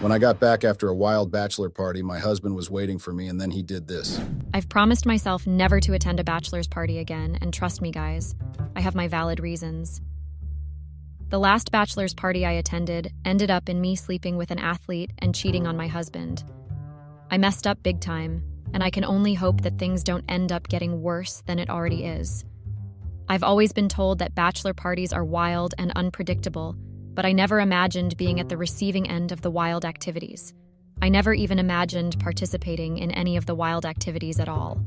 When I got back after a wild bachelor party, my husband was waiting for me, and then he did this. I've promised myself never to attend a bachelor's party again, and trust me, guys, I have my valid reasons. The last bachelor's party I attended ended up in me sleeping with an athlete and cheating on my husband. I messed up big time, and I can only hope that things don't end up getting worse than it already is. I've always been told that bachelor parties are wild and unpredictable, but I never imagined being at the receiving end of the wild activities. I never even imagined participating in any of the wild activities at all.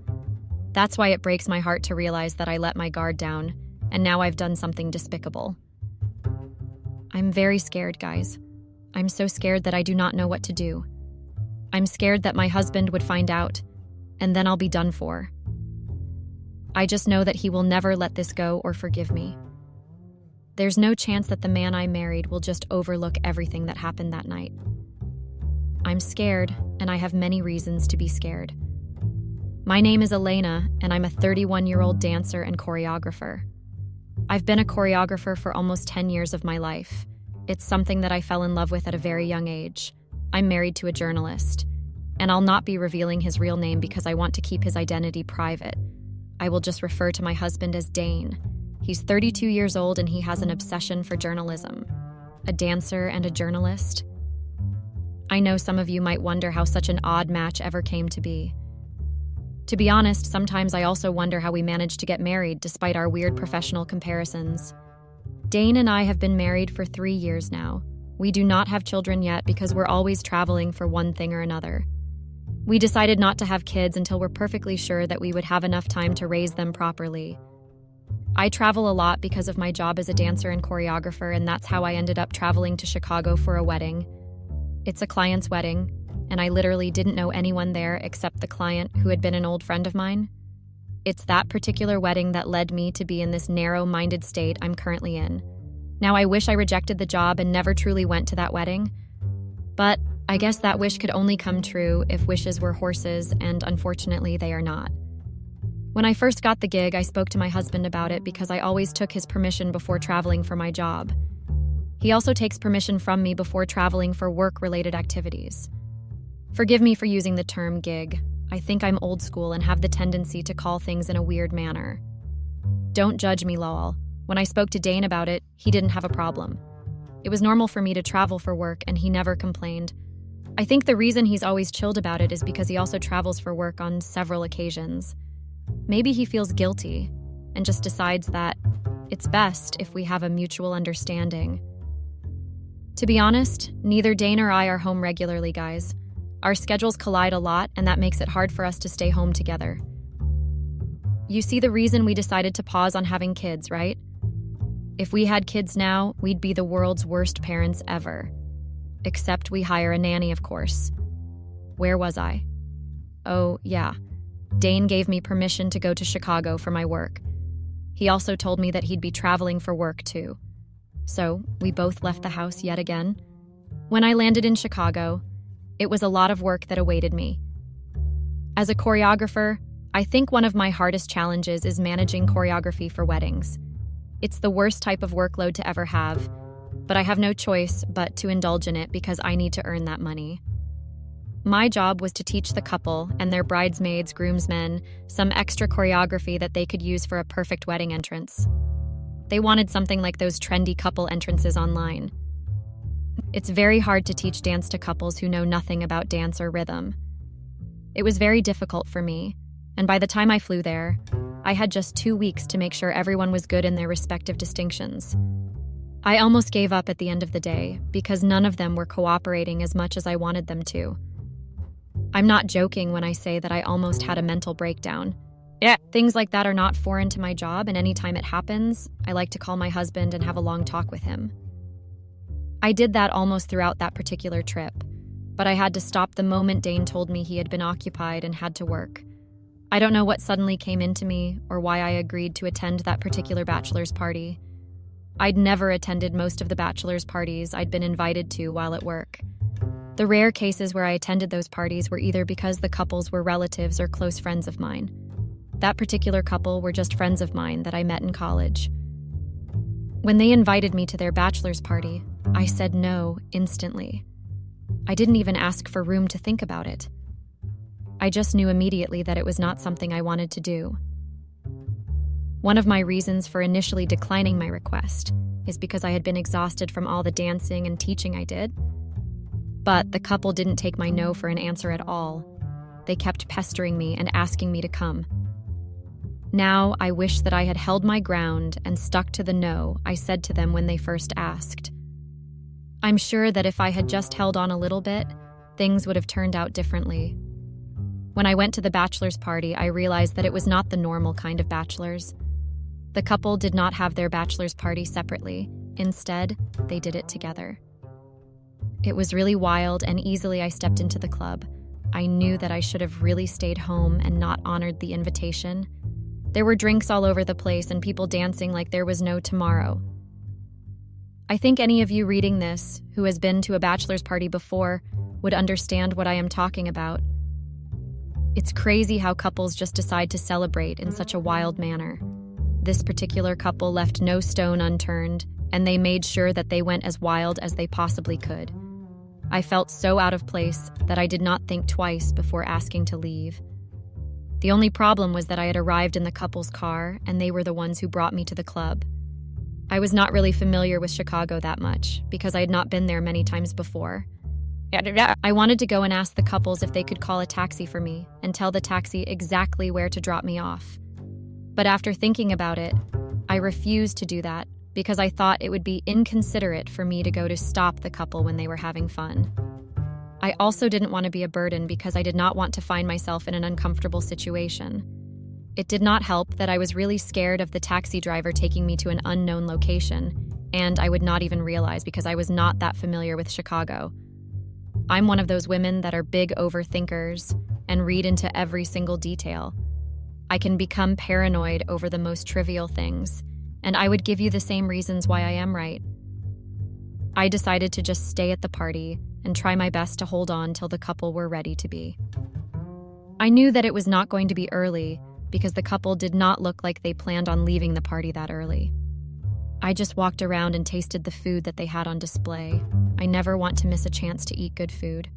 That's why it breaks my heart to realize that I let my guard down, and now I've done something despicable. I'm very scared, guys. I'm so scared that I do not know what to do. I'm scared that my husband would find out, and then I'll be done for. I just know that he will never let this go or forgive me. There's no chance that the man I married will just overlook everything that happened that night. I'm scared, and I have many reasons to be scared. My name is Elena, and I'm a 31-year-old dancer and choreographer. I've been a choreographer for almost 10 years of my life. It's something that I fell in love with at a very young age. I'm married to a journalist, and I'll not be revealing his real name because I want to keep his identity private. I will just refer to my husband as Dane. He's 32 years old and he has an obsession for journalism. A dancer and a journalist. I know some of you might wonder how such an odd match ever came to be. To be honest, sometimes I also wonder how we managed to get married despite our weird professional comparisons. Dane and I have been married for 3 years now. We do not have children yet because we're always traveling for one thing or another. We decided not to have kids until we're perfectly sure that we would have enough time to raise them properly. I travel a lot because of my job as a dancer and choreographer, and that's how I ended up traveling to Chicago for a wedding. It's a client's wedding, and I literally didn't know anyone there except the client who had been an old friend of mine. It's that particular wedding that led me to be in this narrow-minded state I'm currently in. Now, I wish I rejected the job and never truly went to that wedding, but I guess that wish could only come true if wishes were horses, and unfortunately they are not. When I first got the gig, I spoke to my husband about it because I always took his permission before traveling for my job. He also takes permission from me before traveling for work-related activities. Forgive me for using the term gig. I think I'm old school and have the tendency to call things in a weird manner. Don't judge me, lol. When I spoke to Dane about it, he didn't have a problem. It was normal for me to travel for work, and he never complained. I think the reason he's always chilled about it is because he also travels for work on several occasions. Maybe he feels guilty and just decides that it's best if we have a mutual understanding. To be honest, neither Dane or I are home regularly, guys. Our schedules collide a lot, and that makes it hard for us to stay home together. You see the reason we decided to pause on having kids, right? If we had kids now, we'd be the world's worst parents ever. Except we hire a nanny, of course. Where was I? Oh, yeah. Dane gave me permission to go to Chicago for my work. He also told me that he'd be traveling for work, too. So, we both left the house yet again. When I landed in Chicago, it was a lot of work that awaited me. As a choreographer, I think one of my hardest challenges is managing choreography for weddings. It's the worst type of workload to ever have, but I have no choice but to indulge in it because I need to earn that money. My job was to teach the couple and their bridesmaids, groomsmen, some extra choreography that they could use for a perfect wedding entrance. They wanted something like those trendy couple entrances online. It's very hard to teach dance to couples who know nothing about dance or rhythm. It was very difficult for me, and by the time I flew there, I had just 2 weeks to make sure everyone was good in their respective distinctions. I almost gave up at the end of the day because none of them were cooperating as much as I wanted them to. I'm not joking when I say that I almost had a mental breakdown. Yeah, things like that are not foreign to my job, and anytime it happens, I like to call my husband and have a long talk with him. I did that almost throughout that particular trip, but I had to stop the moment Dane told me he had been occupied and had to work. I don't know what suddenly came into me or why I agreed to attend that particular bachelor's party. I'd never attended most of the bachelor's parties I'd been invited to while at work. The rare cases where I attended those parties were either because the couples were relatives or close friends of mine. That particular couple were just friends of mine that I met in college. When they invited me to their bachelor's party, I said no instantly. I didn't even ask for room to think about it. I just knew immediately that it was not something I wanted to do. One of my reasons for initially declining my request is because I had been exhausted from all the dancing and teaching I did. But the couple didn't take my no for an answer at all. They kept pestering me and asking me to come. Now I wish that I had held my ground and stuck to the no I said to them when they first asked. I'm sure that if I had just held on a little bit, things would have turned out differently. When I went to the bachelor's party, I realized that it was not the normal kind of bachelors. The couple did not have their bachelor's party separately. Instead, they did it together. It was really wild, and easily I stepped into the club. I knew that I should have really stayed home and not honored the invitation. There were drinks all over the place and people dancing like there was no tomorrow. I think any of you reading this who has been to a bachelor's party before would understand what I am talking about. It's crazy how couples just decide to celebrate in such a wild manner. This particular couple left no stone unturned, and they made sure that they went as wild as they possibly could. I felt so out of place that I did not think twice before asking to leave. The only problem was that I had arrived in the couple's car, and they were the ones who brought me to the club. I was not really familiar with Chicago that much, because I had not been there many times before. I wanted to go and ask the couples if they could call a taxi for me and tell the taxi exactly where to drop me off. But after thinking about it, I refused to do that because I thought it would be inconsiderate for me to go to stop the couple when they were having fun. I also didn't want to be a burden because I did not want to find myself in an uncomfortable situation. It did not help that I was really scared of the taxi driver taking me to an unknown location, and I would not even realize because I was not that familiar with Chicago. I'm one of those women that are big overthinkers and read into every single detail. I can become paranoid over the most trivial things, and I would give you the same reasons why I am right. I decided to just stay at the party and try my best to hold on till the couple were ready to be. I knew that it was not going to be early because the couple did not look like they planned on leaving the party that early. I just walked around and tasted the food that they had on display. I never want to miss a chance to eat good food.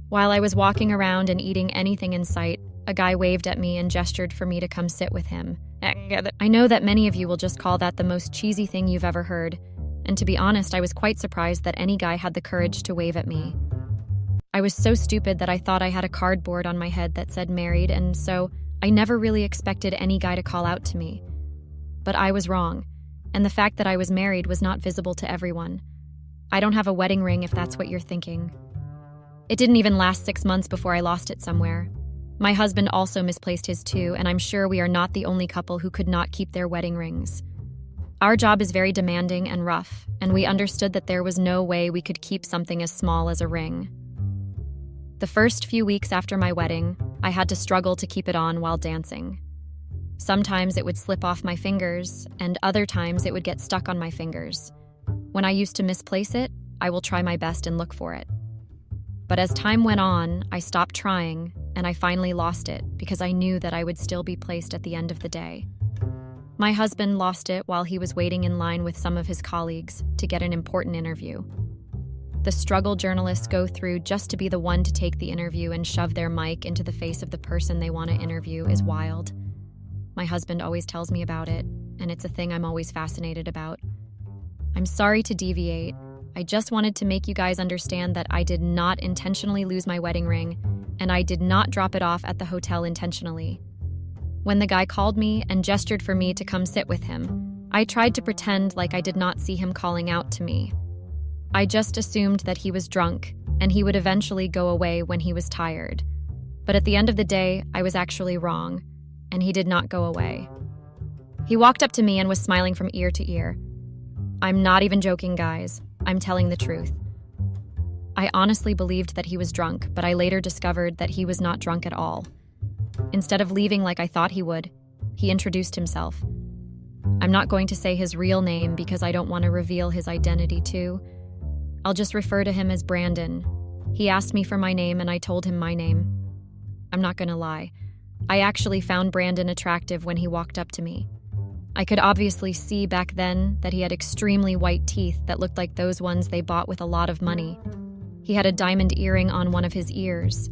While I was walking around and eating anything in sight, a guy waved at me and gestured for me to come sit with him. I know that many of you will just call that the most cheesy thing you've ever heard, and to be honest, I was quite surprised that any guy had the courage to wave at me. I was so stupid that I thought I had a cardboard on my head that said married, and so I never really expected any guy to call out to me. But I was wrong, and the fact that I was married was not visible to everyone. I don't have a wedding ring if that's what you're thinking. It didn't even last 6 months before I lost it somewhere. My husband also misplaced his too, and I'm sure we are not the only couple who could not keep their wedding rings. Our job is very demanding and rough, and we understood that there was no way we could keep something as small as a ring. The first few weeks after my wedding, I had to struggle to keep it on while dancing. Sometimes it would slip off my fingers, and other times it would get stuck on my fingers. When I used to misplace it, I will try my best and look for it. But as time went on, I stopped trying, and I finally lost it because I knew that I would still be placed at the end of the day. My husband lost it while he was waiting in line with some of his colleagues to get an important interview. The struggle journalists go through just to be the one to take the interview and shove their mic into the face of the person they want to interview is wild. My husband always tells me about it, and it's a thing I'm always fascinated about. I'm sorry to deviate. I just wanted to make you guys understand that I did not intentionally lose my wedding ring, and I did not drop it off at the hotel intentionally. When the guy called me and gestured for me to come sit with him, I tried to pretend like I did not see him calling out to me. I just assumed that he was drunk, and he would eventually go away when he was tired. But at the end of the day, I was actually wrong, and he did not go away. He walked up to me and was smiling from ear to ear. I'm not even joking, guys. I'm telling the truth. I honestly believed that he was drunk, but I later discovered that he was not drunk at all. Instead of leaving like I thought he would, he introduced himself. I'm not going to say his real name because I don't want to reveal his identity too. I'll just refer to him as Brandon. He asked me for my name and I told him my name. I'm not going to lie. I actually found Brandon attractive when he walked up to me. I could obviously see back then that he had extremely white teeth that looked like those ones they bought with a lot of money. He had a diamond earring on one of his ears.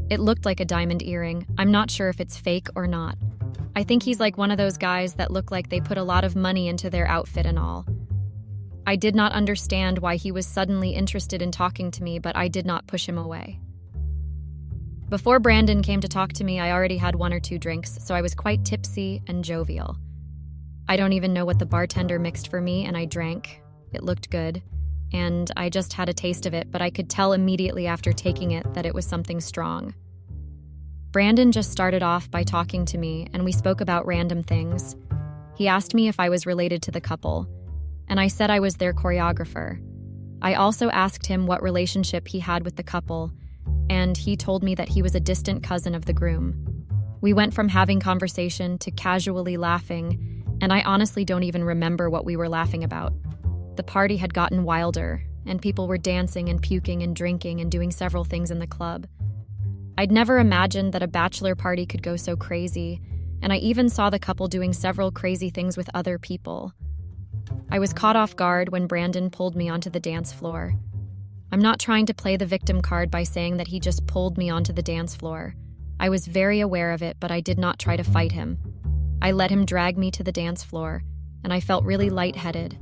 It looked like a diamond earring. I'm not sure if it's fake or not. I think he's like one of those guys that look like they put a lot of money into their outfit and all. I did not understand why he was suddenly interested in talking to me, but I did not push him away. Before Brandon came to talk to me, I already had 1 or 2 drinks, so I was quite tipsy and jovial. I don't even know what the bartender mixed for me, and I drank. It looked good, and I just had a taste of it, but I could tell immediately after taking it that it was something strong. Brandon just started off by talking to me, and we spoke about random things. He asked me if I was related to the couple, and I said I was their choreographer. I also asked him what relationship he had with the couple, and he told me that he was a distant cousin of the groom. We went from having conversation to casually laughing, and I honestly don't even remember what we were laughing about. The party had gotten wilder, and people were dancing and puking and drinking and doing several things in the club. I'd never imagined that a bachelor party could go so crazy, and I even saw the couple doing several crazy things with other people. I was caught off guard when Brandon pulled me onto the dance floor. I'm not trying to play the victim card by saying that he just pulled me onto the dance floor. I was very aware of it, but I did not try to fight him. I let him drag me to the dance floor, and I felt really lightheaded.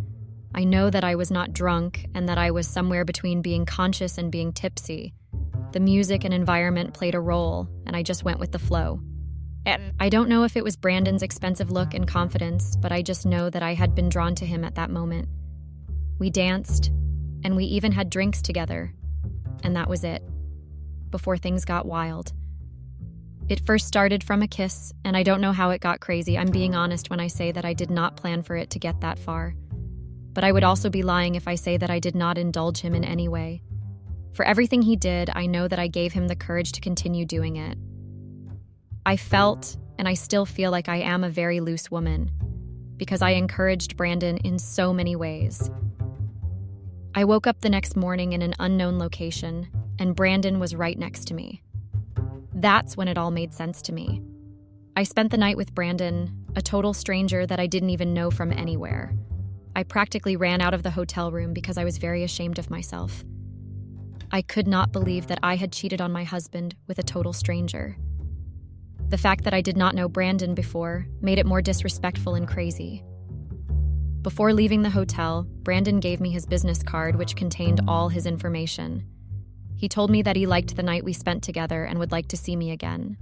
I know that I was not drunk and that I was somewhere between being conscious and being tipsy. The music and environment played a role, and I just went with the flow. I don't know if it was Brandon's expensive look and confidence, but I just know that I had been drawn to him at that moment. We danced, and we even had drinks together, and that was it, before things got wild. It first started from a kiss, and I don't know how it got crazy. I'm being honest when I say that I did not plan for it to get that far. But I would also be lying if I say that I did not indulge him in any way. For everything he did, I know that I gave him the courage to continue doing it. I felt, and I still feel like I am a very loose woman, because I encouraged Brandon in so many ways. I woke up the next morning in an unknown location, and Brandon was right next to me. That's when it all made sense to me. I spent the night with Brandon, a total stranger that I didn't even know from anywhere. I practically ran out of the hotel room because I was very ashamed of myself. I could not believe that I had cheated on my husband with a total stranger. The fact that I did not know Brandon before made it more disrespectful and crazy. Before leaving the hotel, Brandon gave me his business card, which contained all his information. He told me that he liked the night we spent together and would like to see me again.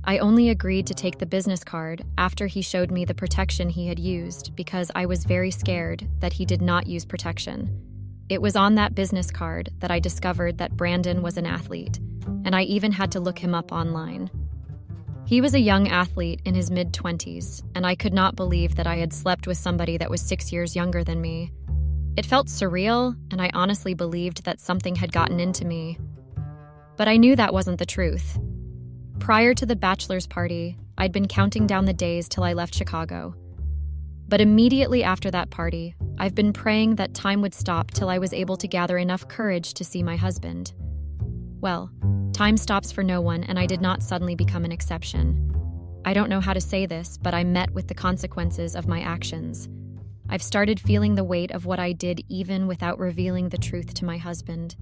I only agreed to take the business card after he showed me the protection he had used because I was very scared that he did not use protection. It was on that business card that I discovered that Brandon was an athlete, and I even had to look him up online. He was a young athlete in his mid-20s, and I could not believe that I had slept with somebody that was 6 years younger than me. It felt surreal, and I honestly believed that something had gotten into me. But I knew that wasn't the truth. Prior to the bachelor's party, I'd been counting down the days till I left Chicago. But immediately after that party, I've been praying that time would stop till I was able to gather enough courage to see my husband. Well, time stops for no one, and I did not suddenly become an exception. I don't know how to say this, but I met with the consequences of my actions. I've started feeling the weight of what I did even without revealing the truth to my husband.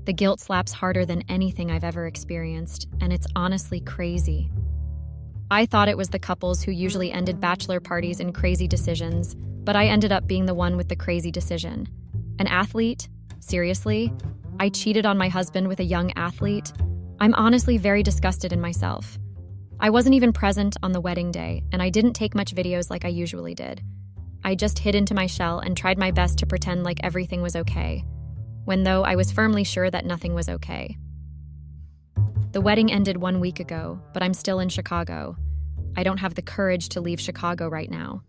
The guilt slaps harder than anything I've ever experienced, and it's honestly crazy. I thought it was the couples who usually ended bachelor parties in crazy decisions, but I ended up being the one with the crazy decision. An athlete? Seriously? I cheated on my husband with a young athlete? I'm honestly very disgusted in myself. I wasn't even present on the wedding day, and I didn't take much videos like I usually did. I just hid into my shell and tried my best to pretend like everything was okay, when though I was firmly sure that nothing was okay. The wedding ended 1 week ago, but I'm still in Chicago. I don't have the courage to leave Chicago right now.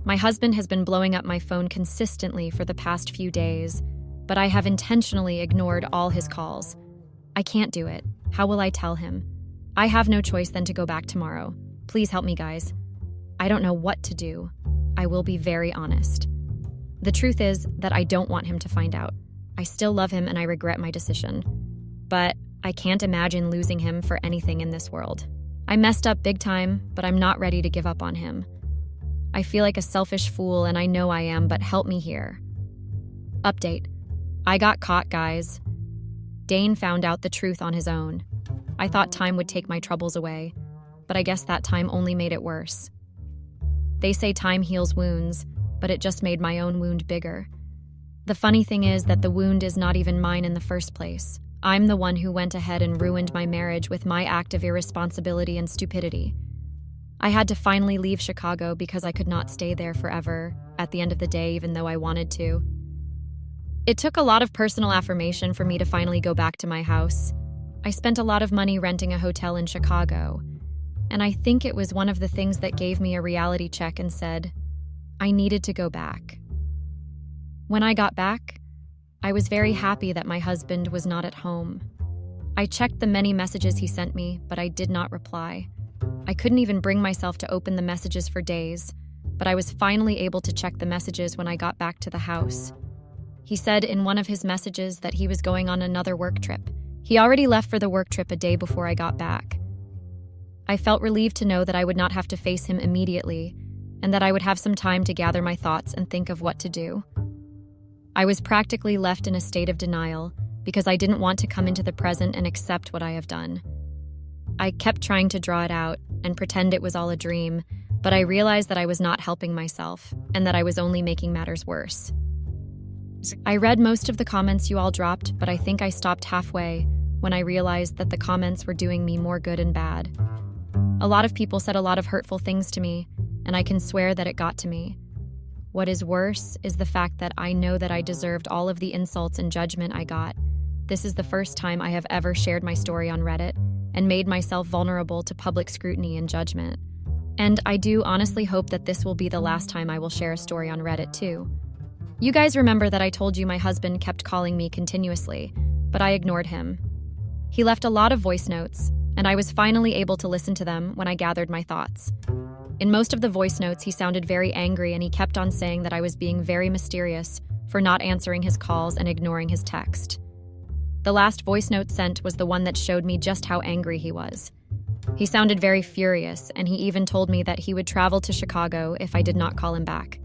My husband has been blowing up my phone consistently for the past few days, but I have intentionally ignored all his calls. I can't do it. How will I tell him? I have no choice than to go back tomorrow. Please help me, guys. I don't know what to do. I will be very honest. The truth is that I don't want him to find out. I still love him and I regret my decision. But I can't imagine losing him for anything in this world. I messed up big time, but I'm not ready to give up on him. I feel like a selfish fool and I know I am, but help me here. Update. I got caught, guys. Dane found out the truth on his own. I thought time would take my troubles away, but I guess that time only made it worse. They say time heals wounds, but it just made my own wound bigger. The funny thing is that the wound is not even mine in the first place. I'm the one who went ahead and ruined my marriage with my act of irresponsibility and stupidity. I had to finally leave Chicago because I could not stay there forever, at the end of the day, even though I wanted to. It took a lot of personal affirmation for me to finally go back to my house. I spent a lot of money renting a hotel in Chicago, and I think it was one of the things that gave me a reality check and said, I needed to go back. When I got back, I was very happy that my husband was not at home. I checked the many messages he sent me, but I did not reply. I couldn't even bring myself to open the messages for days, but I was finally able to check the messages when I got back to the house. He said in one of his messages that he was going on another work trip. He already left for the work trip a day before I got back. I felt relieved to know that I would not have to face him immediately, and that I would have some time to gather my thoughts and think of what to do. I was practically left in a state of denial because I didn't want to come into the present and accept what I have done. I kept trying to draw it out and pretend it was all a dream, but I realized that I was not helping myself and that I was only making matters worse. I read most of the comments you all dropped, but I think I stopped halfway when I realized that the comments were doing me more good and bad. A lot of people said a lot of hurtful things to me, and I can swear that it got to me. What is worse is the fact that I know that I deserved all of the insults and judgment I got. This is the first time I have ever shared my story on Reddit and made myself vulnerable to public scrutiny and judgment. And I do honestly hope that this will be the last time I will share a story on Reddit too. You guys remember that I told you my husband kept calling me continuously, but I ignored him. He left a lot of voice notes, and I was finally able to listen to them when I gathered my thoughts. In most of the voice notes, he sounded very angry, and he kept on saying that I was being very mysterious for not answering his calls and ignoring his text. The last voice note sent was the one that showed me just how angry he was. He sounded very furious, and he even told me that he would travel to Chicago if I did not call him back.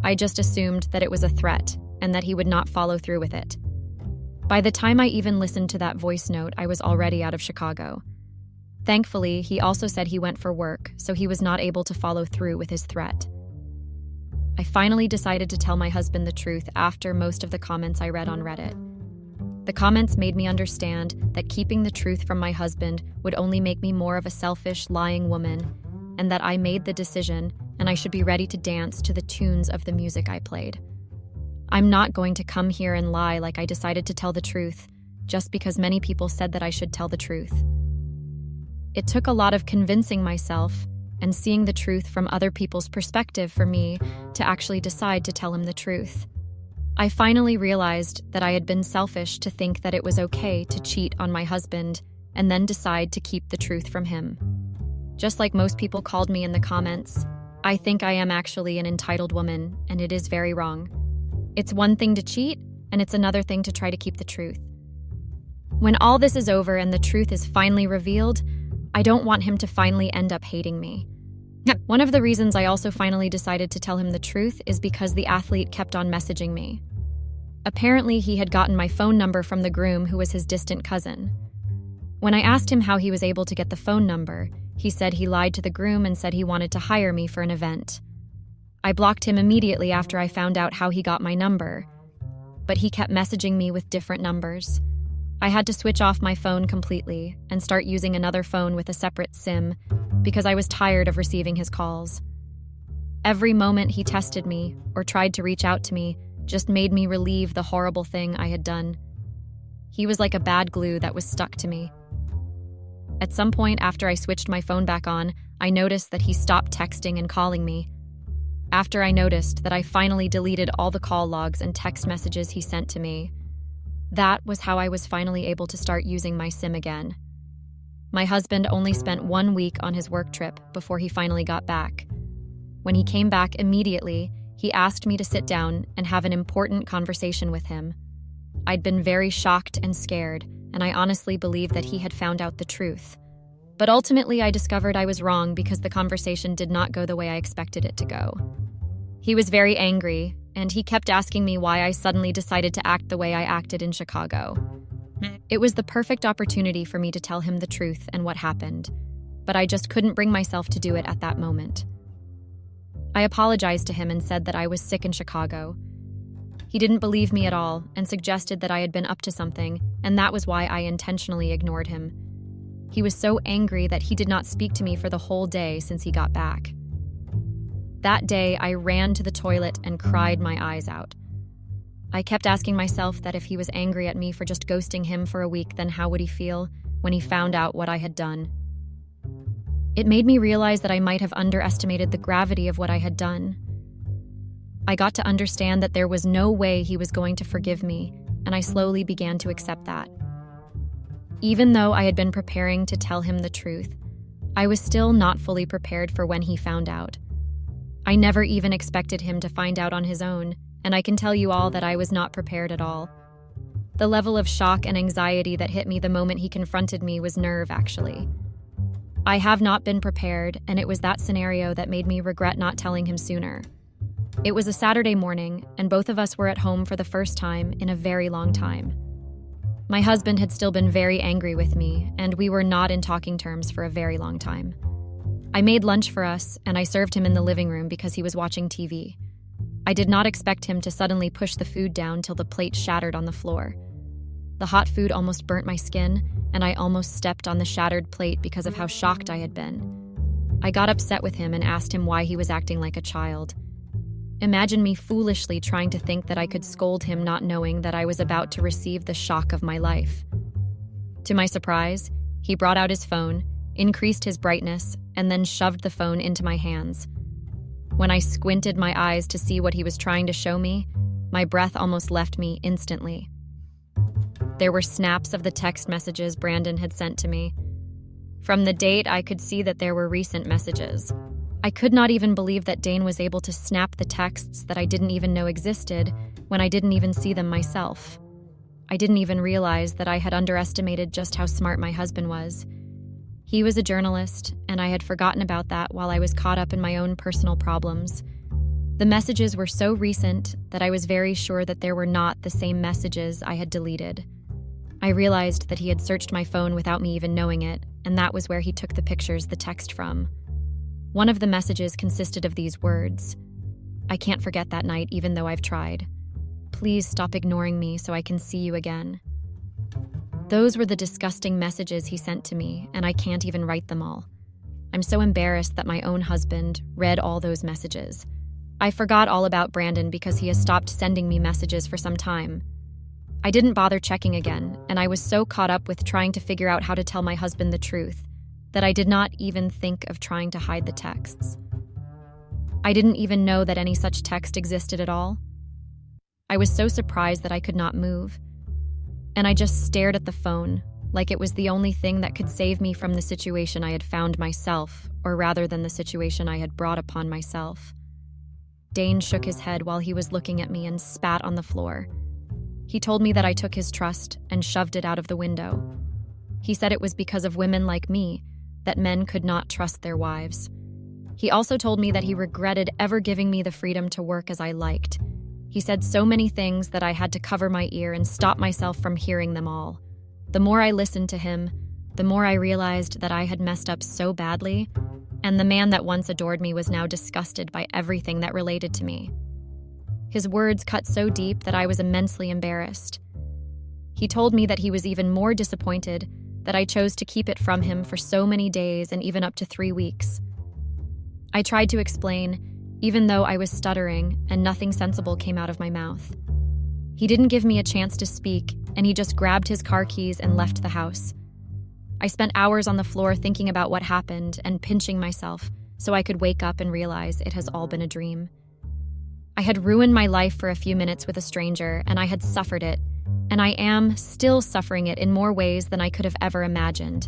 I just assumed that it was a threat and that he would not follow through with it. By the time I even listened to that voice note, I was already out of Chicago. Thankfully, he also said he went for work, so he was not able to follow through with his threat. I finally decided to tell my husband the truth after most of the comments I read on Reddit. The comments made me understand that keeping the truth from my husband would only make me more of a selfish, lying woman, and that I made the decision and I should be ready to dance to the tunes of the music I played. I'm not going to come here and lie like I decided to tell the truth, just because many people said that I should tell the truth. It took a lot of convincing myself and seeing the truth from other people's perspective for me to actually decide to tell him the truth. I finally realized that I had been selfish to think that it was okay to cheat on my husband and then decide to keep the truth from him. Just like most people called me in the comments, I think I am actually an entitled woman, and it is very wrong. It's one thing to cheat, and it's another thing to try to keep the truth. When all this is over and the truth is finally revealed, I don't want him to finally end up hating me. One of the reasons I also finally decided to tell him the truth is because the athlete kept on messaging me. Apparently, he had gotten my phone number from the groom, who was his distant cousin. When I asked him how he was able to get the phone number, he said he lied to the groom and said he wanted to hire me for an event. I blocked him immediately after I found out how he got my number, but he kept messaging me with different numbers. I had to switch off my phone completely and start using another phone with a separate SIM because I was tired of receiving his calls. Every moment he tested me or tried to reach out to me just made me relieve the horrible thing I had done. He was like a bad glue that was stuck to me. At some point after I switched my phone back on, I noticed that he stopped texting and calling me. After I noticed that I finally deleted all the call logs and text messages he sent to me, that was how I was finally able to start using my SIM again. My husband only spent 1 week on his work trip before he finally got back. When he came back immediately, he asked me to sit down and have an important conversation with him. I'd been very shocked and scared, and I honestly believed that he had found out the truth. But ultimately, I discovered I was wrong because the conversation did not go the way I expected it to go. He was very angry, and he kept asking me why I suddenly decided to act the way I acted in Chicago. It was the perfect opportunity for me to tell him the truth and what happened, but I just couldn't bring myself to do it at that moment. I apologized to him and said that I was sick in Chicago. He didn't believe me at all and suggested that I had been up to something, and that was why I intentionally ignored him. He was so angry that he did not speak to me for the whole day since he got back. That day, I ran to the toilet and cried my eyes out. I kept asking myself that if he was angry at me for just ghosting him for a week, then how would he feel when he found out what I had done? It made me realize that I might have underestimated the gravity of what I had done. I got to understand that there was no way he was going to forgive me, and I slowly began to accept that. Even though I had been preparing to tell him the truth, I was still not fully prepared for when he found out. I never even expected him to find out on his own, and I can tell you all that I was not prepared at all. The level of shock and anxiety that hit me the moment he confronted me was nerve, actually. I have not been prepared, and it was that scenario that made me regret not telling him sooner. It was a Saturday morning, and both of us were at home for the first time in a very long time. My husband had still been very angry with me, and we were not in talking terms for a very long time. I made lunch for us, and I served him in the living room because he was watching TV. I did not expect him to suddenly push the food down till the plate shattered on the floor. The hot food almost burnt my skin, and I almost stepped on the shattered plate because of how shocked I had been. I got upset with him and asked him why he was acting like a child. Imagine me foolishly trying to think that I could scold him, not knowing that I was about to receive the shock of my life. To my surprise, he brought out his phone, increased his brightness, and then shoved the phone into my hands. When I squinted my eyes to see what he was trying to show me, my breath almost left me instantly. There were snaps of the text messages Brandon had sent to me. From the date, I could see that there were recent messages. I could not even believe that Dane was able to snap the texts that I didn't even know existed when I didn't even see them myself. I didn't even realize that I had underestimated just how smart my husband was. He was a journalist, and I had forgotten about that while I was caught up in my own personal problems. The messages were so recent that I was very sure that there were not the same messages I had deleted. I realized that he had searched my phone without me even knowing it, and that was where he took the pictures, the text from. One of the messages consisted of these words: "I can't forget that night even though I've tried. Please stop ignoring me so I can see you again." Those were the disgusting messages he sent to me, and I can't even write them all. I'm so embarrassed that my own husband read all those messages. I forgot all about Brandon because he has stopped sending me messages for some time. I didn't bother checking again, and I was so caught up with trying to figure out how to tell my husband the truth that I did not even think of trying to hide the texts. I didn't even know that any such text existed at all. I was so surprised that I could not move, and I just stared at the phone like it was the only thing that could save me from the situation I had found myself, or rather than the situation I had brought upon myself. Dane shook his head while he was looking at me and spat on the floor. He told me that I took his trust and shoved it out of the window. He said it was because of women like me that men could not trust their wives. He also told me that he regretted ever giving me the freedom to work as I liked. He said so many things that I had to cover my ear and stop myself from hearing them all. The more I listened to him, the more I realized that I had messed up so badly, and the man that once adored me was now disgusted by everything that related to me. His words cut so deep that I was immensely embarrassed. He told me that he was even more disappointed that I chose to keep it from him for so many days and even up to 3 weeks. I tried to explain, even though I was stuttering and nothing sensible came out of my mouth. He didn't give me a chance to speak, and he just grabbed his car keys and left the house. I spent hours on the floor thinking about what happened and pinching myself so I could wake up and realize it has all been a dream. I had ruined my life for a few minutes with a stranger, and I had suffered it, and I am still suffering it in more ways than I could have ever imagined.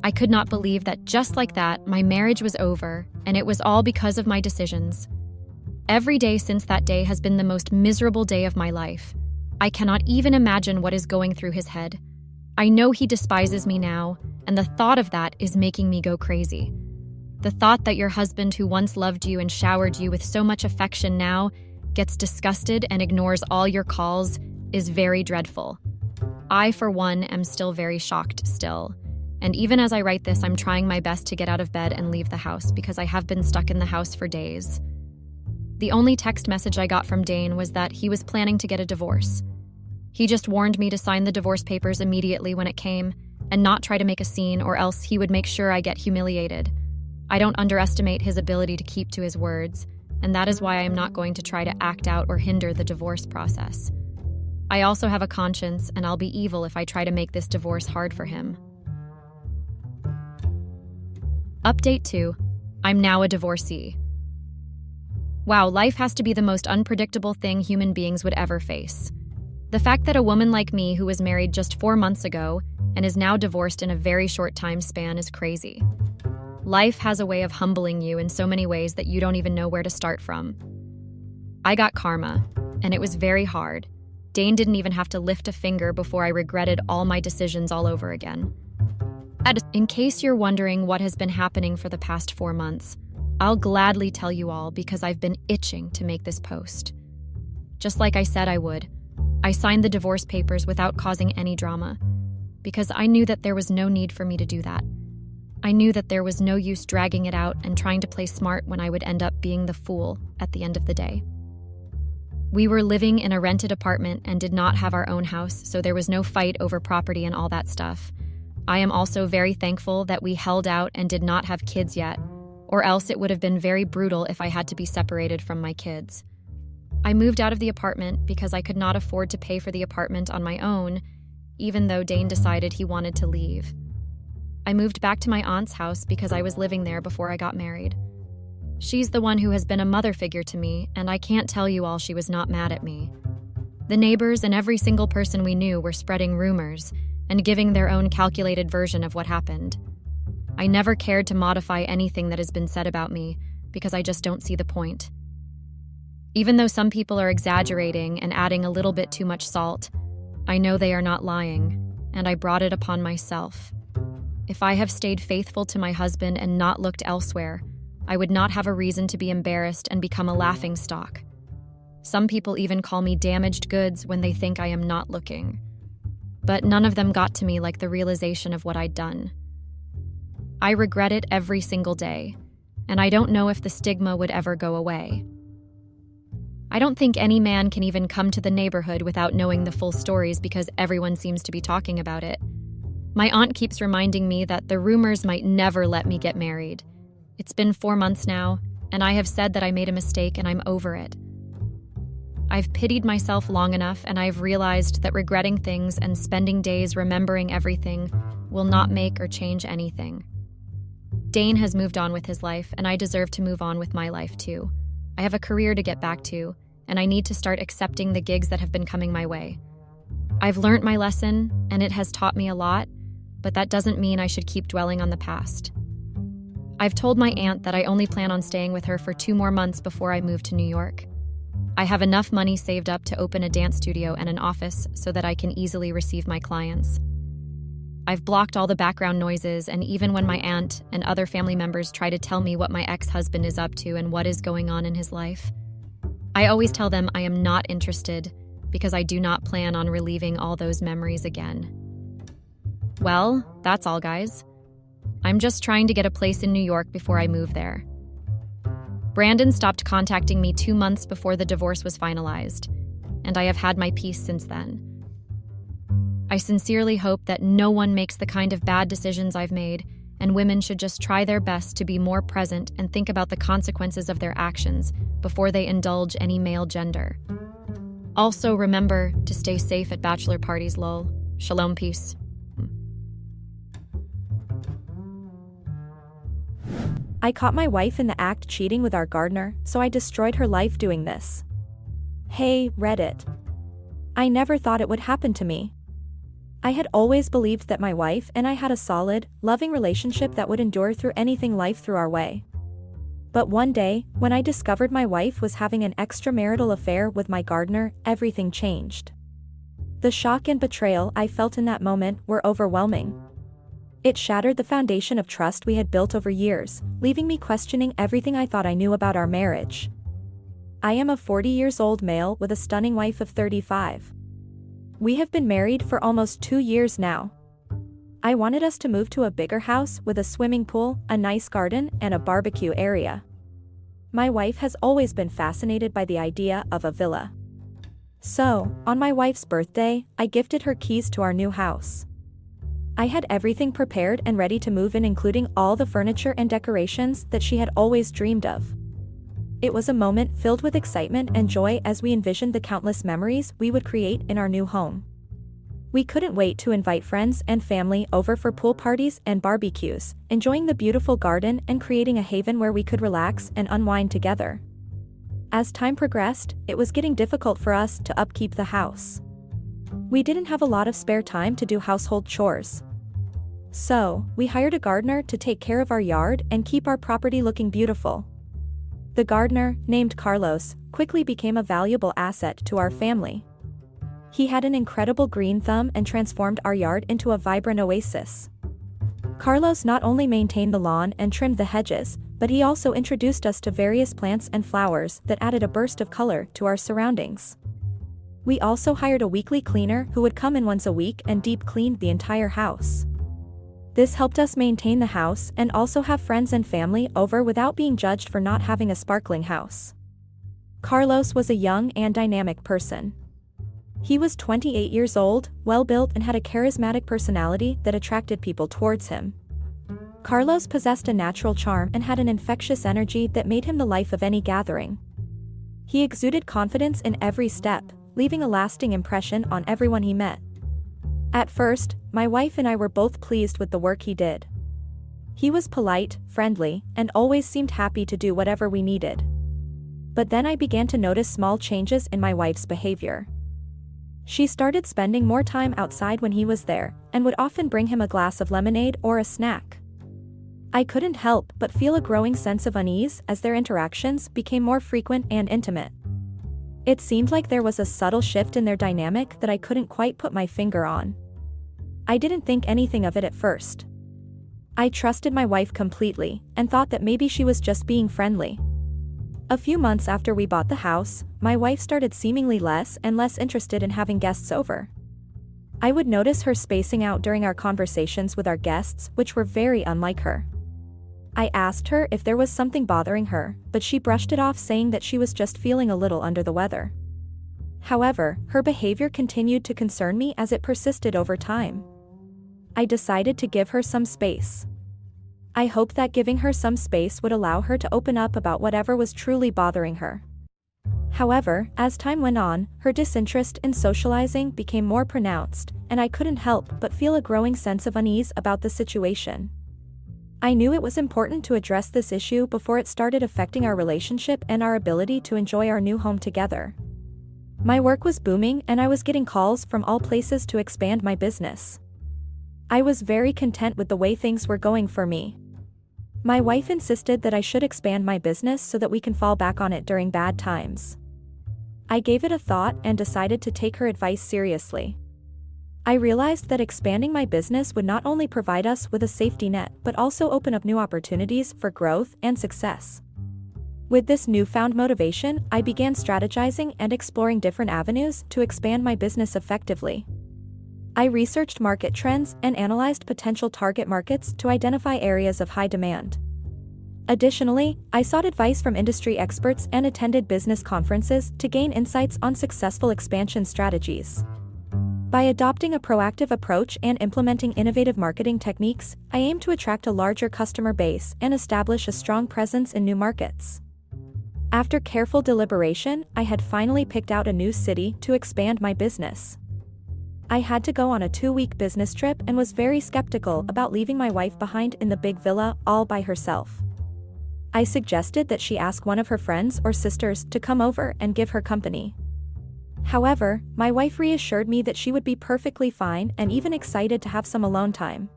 I could not believe that just like that, my marriage was over, and it was all because of my decisions. Every day since that day has been the most miserable day of my life. I cannot even imagine what is going through his head. I know he despises me now, and the thought of that is making me go crazy. The thought that your husband who once loved you and showered you with so much affection now gets disgusted and ignores all your calls is very dreadful. I, for one, am still very shocked still. And even as I write this, I'm trying my best to get out of bed and leave the house because I have been stuck in the house for days. The only text message I got from Dane was that he was planning to get a divorce. He just warned me to sign the divorce papers immediately when it came and not try to make a scene, or else he would make sure I get humiliated. I don't underestimate his ability to keep to his words, and that is why I am not going to try to act out or hinder the divorce process. I also have a conscience, and I'll be evil if I try to make this divorce hard for him. Update 2. I'm now a divorcee. Wow, life has to be the most unpredictable thing human beings would ever face. The fact that a woman like me who was married just 4 months ago and is now divorced in a very short time span is crazy. Life has a way of humbling you in so many ways that you don't even know where to start from. I got karma, and it was very hard. Dane didn't even have to lift a finger before I regretted all my decisions all over again. In case you're wondering what has been happening for the past 4 months, I'll gladly tell you all because I've been itching to make this post. Just like I said I would, I signed the divorce papers without causing any drama because I knew that there was no need for me to do that. I knew that there was no use dragging it out and trying to play smart when I would end up being the fool at the end of the day. We were living in a rented apartment and did not have our own house, so there was no fight over property and all that stuff. I am also very thankful that we held out and did not have kids yet, or else it would have been very brutal if I had to be separated from my kids. I moved out of the apartment because I could not afford to pay for the apartment on my own, even though Dane decided he wanted to leave. I moved back to my aunt's house because I was living there before I got married. She's the one who has been a mother figure to me, and I can't tell you all she was not mad at me. The neighbors and every single person we knew were spreading rumors and giving their own calculated version of what happened. I never cared to modify anything that has been said about me because I just don't see the point. Even though some people are exaggerating and adding a little bit too much salt, I know they are not lying, and I brought it upon myself. If I have stayed faithful to my husband and not looked elsewhere, I would not have a reason to be embarrassed and become a laughingstock. Some people even call me damaged goods when they think I am not looking. But none of them got to me like the realization of what I'd done. I regret it every single day, and I don't know if the stigma would ever go away. I don't think any man can even come to the neighborhood without knowing the full stories because everyone seems to be talking about it. My aunt keeps reminding me that the rumors might never let me get married. It's been 4 months now, and I have said that I made a mistake and I'm over it. I've pitied myself long enough, and I've realized that regretting things and spending days remembering everything will not make or change anything. Dane has moved on with his life, and I deserve to move on with my life too. I have a career to get back to, and I need to start accepting the gigs that have been coming my way. I've learned my lesson, and it has taught me a lot, but that doesn't mean I should keep dwelling on the past. I've told my aunt that I only plan on staying with her for 2 more months before I move to New York. I have enough money saved up to open a dance studio and an office so that I can easily receive my clients. I've blocked all the background noises, and even when my aunt and other family members try to tell me what my ex-husband is up to and what is going on in his life, I always tell them I am not interested because I do not plan on reliving all those memories again. Well, that's all, guys. I'm just trying to get a place in New York before I move there. Brandon stopped contacting me 2 months before the divorce was finalized, and I have had my peace since then. I sincerely hope that no one makes the kind of bad decisions I've made, and women should just try their best to be more present and think about the consequences of their actions before they indulge any male gender. Also, remember to stay safe at bachelor parties, lol. Shalom, peace. I caught my wife in the act cheating with our gardener, so I destroyed her life doing this. Hey, Reddit. I never thought it would happen to me. I had always believed that my wife and I had a solid, loving relationship that would endure through anything life threw our way. But one day, when I discovered my wife was having an extramarital affair with my gardener, everything changed. The shock and betrayal I felt in that moment were overwhelming. It shattered the foundation of trust we had built over years, leaving me questioning everything I thought I knew about our marriage. I am a 40 years old male with a stunning wife of 35. We have been married for almost 2 years now. I wanted us to move to a bigger house with a swimming pool, a nice garden, and a barbecue area. My wife has always been fascinated by the idea of a villa. So, on my wife's birthday, I gifted her keys to our new house. I had everything prepared and ready to move in, including all the furniture and decorations that she had always dreamed of. It was a moment filled with excitement and joy as we envisioned the countless memories we would create in our new home. We couldn't wait to invite friends and family over for pool parties and barbecues, enjoying the beautiful garden and creating a haven where we could relax and unwind together. As time progressed, it was getting difficult for us to upkeep the house. We didn't have a lot of spare time to do household chores. So, we hired a gardener to take care of our yard and keep our property looking beautiful. The gardener, named Carlos, quickly became a valuable asset to our family. He had an incredible green thumb and transformed our yard into a vibrant oasis. Carlos not only maintained the lawn and trimmed the hedges, but he also introduced us to various plants and flowers that added a burst of color to our surroundings. We also hired a weekly cleaner who would come in once a week and deep clean the entire house. This helped us maintain the house and also have friends and family over without being judged for not having a sparkling house. Carlos was a young and dynamic person. He was 28 years old, well-built, and had a charismatic personality that attracted people towards him. Carlos possessed a natural charm and had an infectious energy that made him the life of any gathering. He exuded confidence in every step, leaving a lasting impression on everyone he met. At first, my wife and I were both pleased with the work he did. He was polite, friendly, and always seemed happy to do whatever we needed. But then I began to notice small changes in my wife's behavior. She started spending more time outside when he was there, and would often bring him a glass of lemonade or a snack. I couldn't help but feel a growing sense of unease as their interactions became more frequent and intimate. It seemed like there was a subtle shift in their dynamic that I couldn't quite put my finger on. I didn't think anything of it at first. I trusted my wife completely, and thought that maybe she was just being friendly. A few months after we bought the house, my wife started seemingly less and less interested in having guests over. I would notice her spacing out during our conversations with our guests, which were very unlike her. I asked her if there was something bothering her, but she brushed it off, saying that she was just feeling a little under the weather. However, her behavior continued to concern me as it persisted over time. I decided to give her some space. I hoped that giving her some space would allow her to open up about whatever was truly bothering her. However, as time went on, her disinterest in socializing became more pronounced, and I couldn't help but feel a growing sense of unease about the situation. I knew it was important to address this issue before it started affecting our relationship and our ability to enjoy our new home together. My work was booming, and I was getting calls from all places to expand my business. I was very content with the way things were going for me. My wife insisted that I should expand my business so that we can fall back on it during bad times. I gave it a thought and decided to take her advice seriously. I realized that expanding my business would not only provide us with a safety net but also open up new opportunities for growth and success. With this newfound motivation, I began strategizing and exploring different avenues to expand my business effectively. I researched market trends and analyzed potential target markets to identify areas of high demand. Additionally, I sought advice from industry experts and attended business conferences to gain insights on successful expansion strategies. By adopting a proactive approach and implementing innovative marketing techniques, I aim to attract a larger customer base and establish a strong presence in new markets. After careful deliberation, I had finally picked out a new city to expand my business. I had to go on a 2-week business trip and was very skeptical about leaving my wife behind in the big villa all by herself. I suggested that she ask one of her friends or sisters to come over and give her company. However, my wife reassured me that she would be perfectly fine and even excited to have some alone time.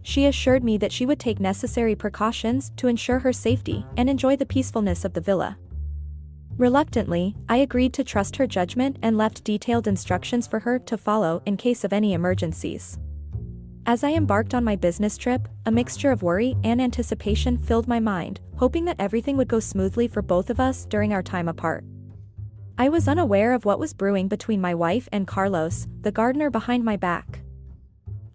She assured me that she would take necessary precautions to ensure her safety and enjoy the peacefulness of the villa. Reluctantly, I agreed to trust her judgment and left detailed instructions for her to follow in case of any emergencies. As I embarked on my business trip, a mixture of worry and anticipation filled my mind, hoping that everything would go smoothly for both of us during our time apart. I was unaware of what was brewing between my wife and Carlos, the gardener behind my back.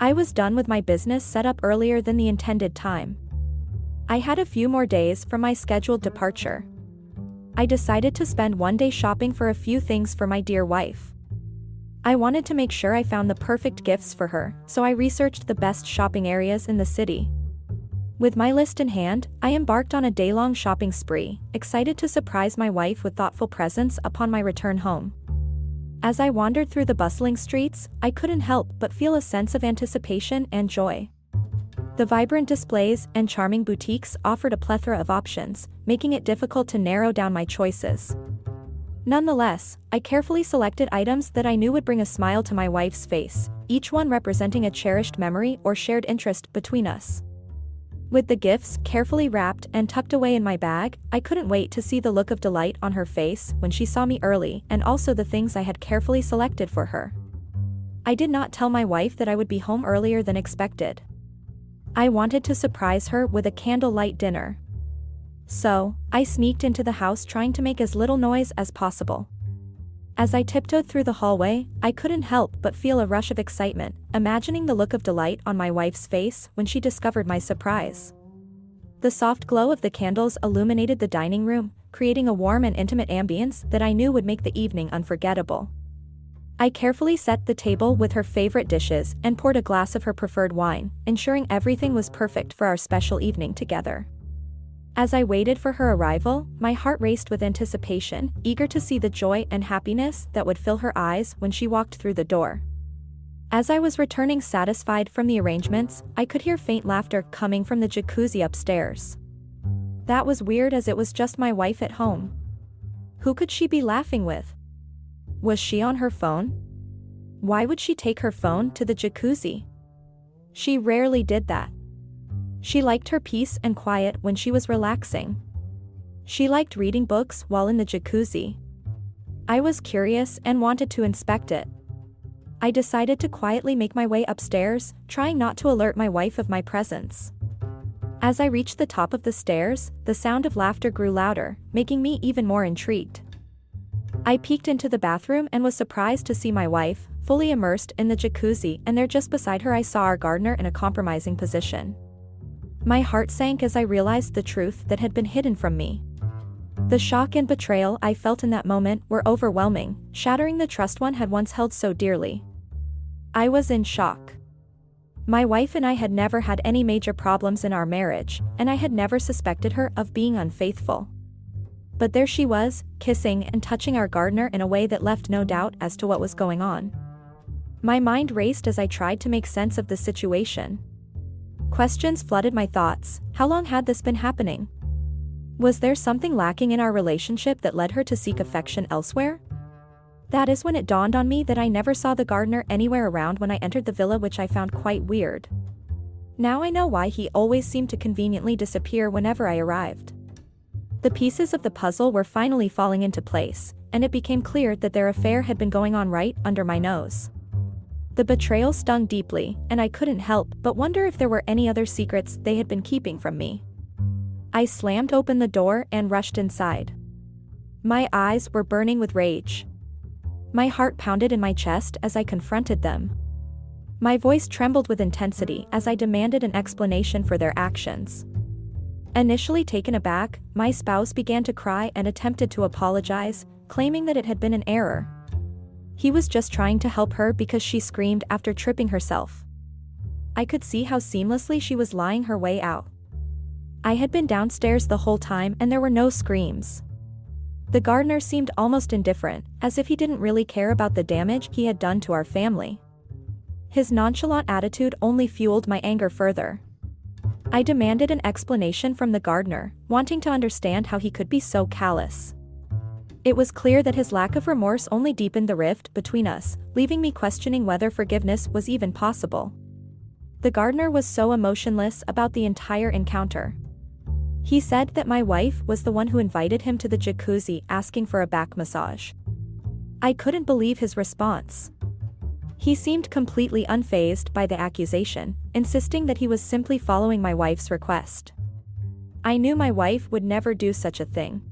I was done with my business set up earlier than the intended time. I had a few more days for my scheduled departure. I decided to spend one day shopping for a few things for my dear wife. I wanted to make sure I found the perfect gifts for her, so I researched the best shopping areas in the city. With my list in hand, I embarked on a day-long shopping spree, excited to surprise my wife with thoughtful presents upon my return home. As I wandered through the bustling streets, I couldn't help but feel a sense of anticipation and joy. The vibrant displays and charming boutiques offered a plethora of options, making it difficult to narrow down my choices. Nonetheless, I carefully selected items that I knew would bring a smile to my wife's face, each one representing a cherished memory or shared interest between us. With the gifts carefully wrapped and tucked away in my bag, I couldn't wait to see the look of delight on her face when she saw me early, and also the things I had carefully selected for her. I did not tell my wife that I would be home earlier than expected. I wanted to surprise her with a candlelight dinner. So, I sneaked into the house trying to make as little noise as possible. As I tiptoed through the hallway, I couldn't help but feel a rush of excitement, imagining the look of delight on my wife's face when she discovered my surprise. The soft glow of the candles illuminated the dining room, creating a warm and intimate ambience that I knew would make the evening unforgettable. I carefully set the table with her favorite dishes and poured a glass of her preferred wine, ensuring everything was perfect for our special evening together. As I waited for her arrival, my heart raced with anticipation, eager to see the joy and happiness that would fill her eyes when she walked through the door. As I was returning satisfied from the arrangements, I could hear faint laughter coming from the jacuzzi upstairs. That was weird, as it was just my wife at home. Who could she be laughing with? Was she on her phone? Why would she take her phone to the jacuzzi? She rarely did that. She liked her peace and quiet when she was relaxing. She liked reading books while in the jacuzzi. I was curious and wanted to inspect it. I decided to quietly make my way upstairs, trying not to alert my wife of my presence. As I reached the top of the stairs, the sound of laughter grew louder, making me even more intrigued. I peeked into the bathroom and was surprised to see my wife, fully immersed in the jacuzzi, and there just beside her I saw our gardener in a compromising position. My heart sank as I realized the truth that had been hidden from me. The shock and betrayal I felt in that moment were overwhelming, shattering the trust one had once held so dearly. I was in shock. My wife and I had never had any major problems in our marriage, and I had never suspected her of being unfaithful. But there she was, kissing and touching our gardener in a way that left no doubt as to what was going on. My mind raced as I tried to make sense of the situation. Questions flooded my thoughts. How long had this been happening? Was there something lacking in our relationship that led her to seek affection elsewhere? That is when it dawned on me that I never saw the gardener anywhere around when I entered the villa, which I found quite weird. Now I know why he always seemed to conveniently disappear whenever I arrived. The pieces of the puzzle were finally falling into place, and it became clear that their affair had been going on right under my nose. The betrayal stung deeply, and I couldn't help but wonder if there were any other secrets they had been keeping from me. I slammed open the door and rushed inside. My eyes were burning with rage. My heart pounded in my chest as I confronted them. My voice trembled with intensity as I demanded an explanation for their actions. Initially taken aback, my spouse began to cry and attempted to apologize, claiming that it had been an error. He was just trying to help her because she screamed after tripping herself. I could see how seamlessly she was lying her way out. I had been downstairs the whole time and there were no screams. The gardener seemed almost indifferent, as if he didn't really care about the damage he had done to our family. His nonchalant attitude only fueled my anger further. I demanded an explanation from the gardener, wanting to understand how he could be so callous. It was clear that his lack of remorse only deepened the rift between us, leaving me questioning whether forgiveness was even possible. The gardener was so emotionless about the entire encounter. He said that my wife was the one who invited him to the jacuzzi asking for a back massage. I couldn't believe his response. He seemed completely unfazed by the accusation, insisting that he was simply following my wife's request. I knew my wife would never do such a thing.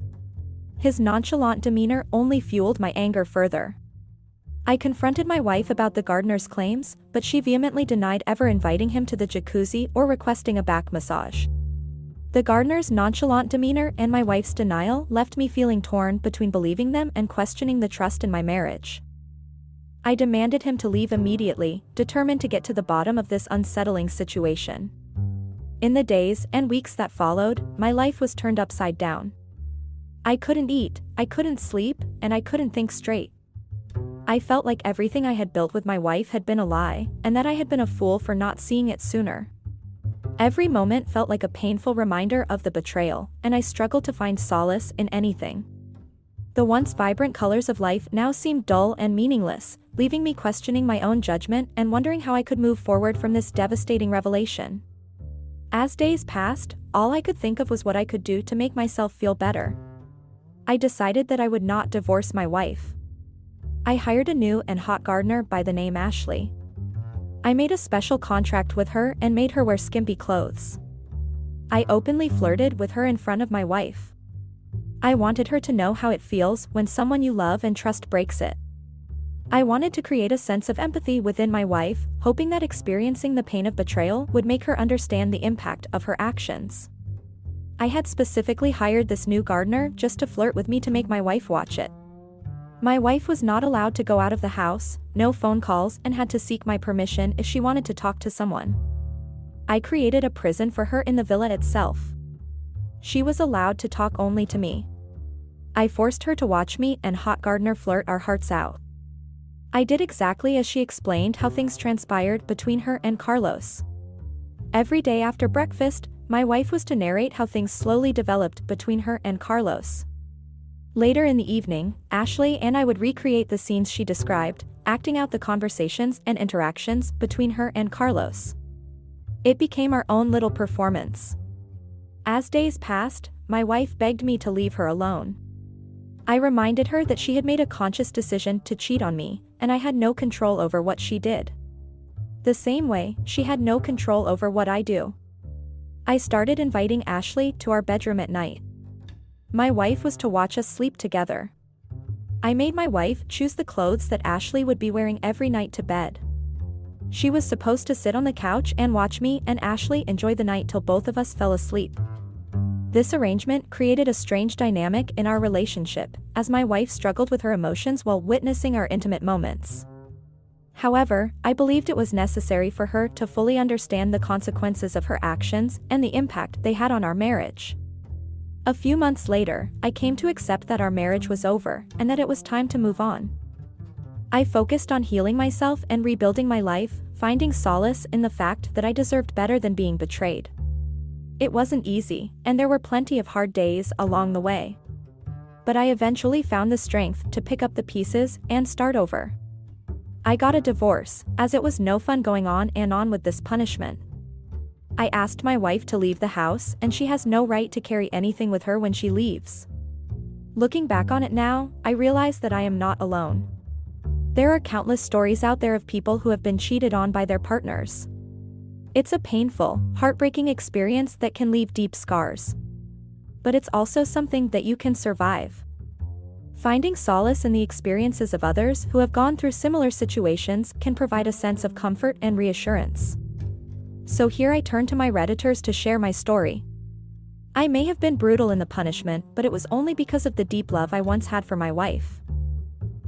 His nonchalant demeanor only fueled my anger further. I confronted my wife about the gardener's claims, but she vehemently denied ever inviting him to the jacuzzi or requesting a back massage. The gardener's nonchalant demeanor and my wife's denial left me feeling torn between believing them and questioning the trust in my marriage. I demanded him to leave immediately, determined to get to the bottom of this unsettling situation. In the days and weeks that followed, my life was turned upside down. I couldn't eat, I couldn't sleep, and I couldn't think straight. I felt like everything I had built with my wife had been a lie, and that I had been a fool for not seeing it sooner. Every moment felt like a painful reminder of the betrayal, and I struggled to find solace in anything. The once vibrant colors of life now seemed dull and meaningless, leaving me questioning my own judgment and wondering how I could move forward from this devastating revelation. As days passed, all I could think of was what I could do to make myself feel better. I decided that I would not divorce my wife. I hired a new and hot gardener by the name Ashley. I made a special contract with her and made her wear skimpy clothes. I openly flirted with her in front of my wife. I wanted her to know how it feels when someone you love and trust breaks it. I wanted to create a sense of empathy within my wife, hoping that experiencing the pain of betrayal would make her understand the impact of her actions. I had specifically hired this new gardener just to flirt with me to make my wife watch it. My wife was not allowed to go out of the house, no phone calls, and had to seek my permission if she wanted to talk to someone. I created a prison for her in the villa itself. She was allowed to talk only to me. I forced her to watch me and hot gardener flirt our hearts out. I did exactly as she explained how things transpired between her and Carlos. Every day after breakfast, my wife was to narrate how things slowly developed between her and Carlos. Later in the evening, Ashley and I would recreate the scenes she described, acting out the conversations and interactions between her and Carlos. It became our own little performance. As days passed, my wife begged me to leave her alone. I reminded her that she had made a conscious decision to cheat on me, and I had no control over what she did. The same way, she had no control over what I do. I started inviting Ashley to our bedroom at night. My wife was to watch us sleep together. I made my wife choose the clothes that Ashley would be wearing every night to bed. She was supposed to sit on the couch and watch me and Ashley enjoy the night till both of us fell asleep. This arrangement created a strange dynamic in our relationship, as my wife struggled with her emotions while witnessing our intimate moments. However, I believed it was necessary for her to fully understand the consequences of her actions and the impact they had on our marriage. A few months later, I came to accept that our marriage was over and that it was time to move on. I focused on healing myself and rebuilding my life, finding solace in the fact that I deserved better than being betrayed. It wasn't easy, and there were plenty of hard days along the way. But I eventually found the strength to pick up the pieces and start over. I got a divorce, as it was no fun going on and on with this punishment. I asked my wife to leave the house, and she has no right to carry anything with her when she leaves. Looking back on it now, I realize that I am not alone. There are countless stories out there of people who have been cheated on by their partners. It's a painful, heartbreaking experience that can leave deep scars. But it's also something that you can survive. Finding solace in the experiences of others who have gone through similar situations can provide a sense of comfort and reassurance. So here I turn to my Redditors to share my story. I may have been brutal in the punishment, but it was only because of the deep love I once had for my wife.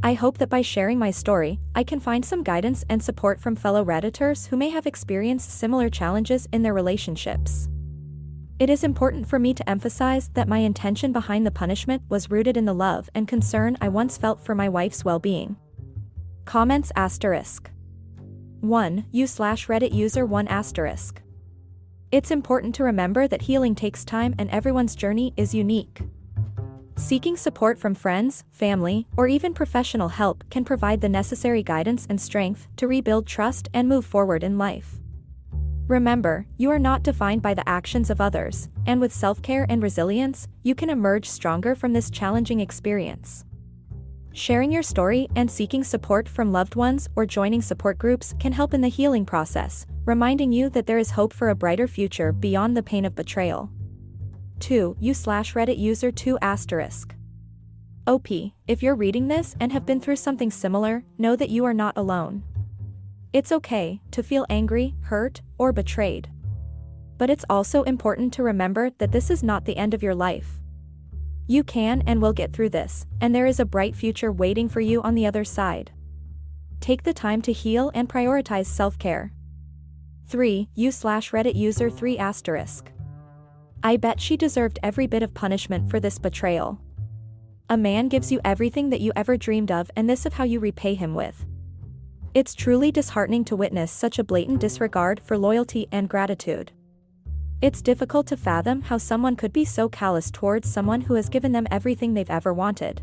I hope that by sharing my story, I can find some guidance and support from fellow Redditors who may have experienced similar challenges in their relationships. It is important for me to emphasize that my intention behind the punishment was rooted in the love and concern I once felt for my wife's well-being. Comments *. 1. U/Reddit user 1 *. It's important to remember that healing takes time and everyone's journey is unique. Seeking support from friends, family, or even professional help can provide the necessary guidance and strength to rebuild trust and move forward in life. Remember, you are not defined by the actions of others, and with self-care and resilience, you can emerge stronger from this challenging experience. Sharing your story and seeking support from loved ones or joining support groups can help in the healing process, reminding you that there is hope for a brighter future beyond the pain of betrayal. 2. You/Reddit user 2 asterisk. OP, if you're reading this and have been through something similar, know that you are not alone. It's okay to feel angry, hurt, or betrayed. But it's also important to remember that this is not the end of your life. You can and will get through this, and there is a bright future waiting for you on the other side. Take the time to heal and prioritize self-care. 3. You/Reddit user 3 asterisk. I bet she deserved every bit of punishment for this betrayal. A man gives you everything that you ever dreamed of, and this is how you repay him with. It's truly disheartening to witness such a blatant disregard for loyalty and gratitude. It's difficult to fathom how someone could be so callous towards someone who has given them everything they've ever wanted.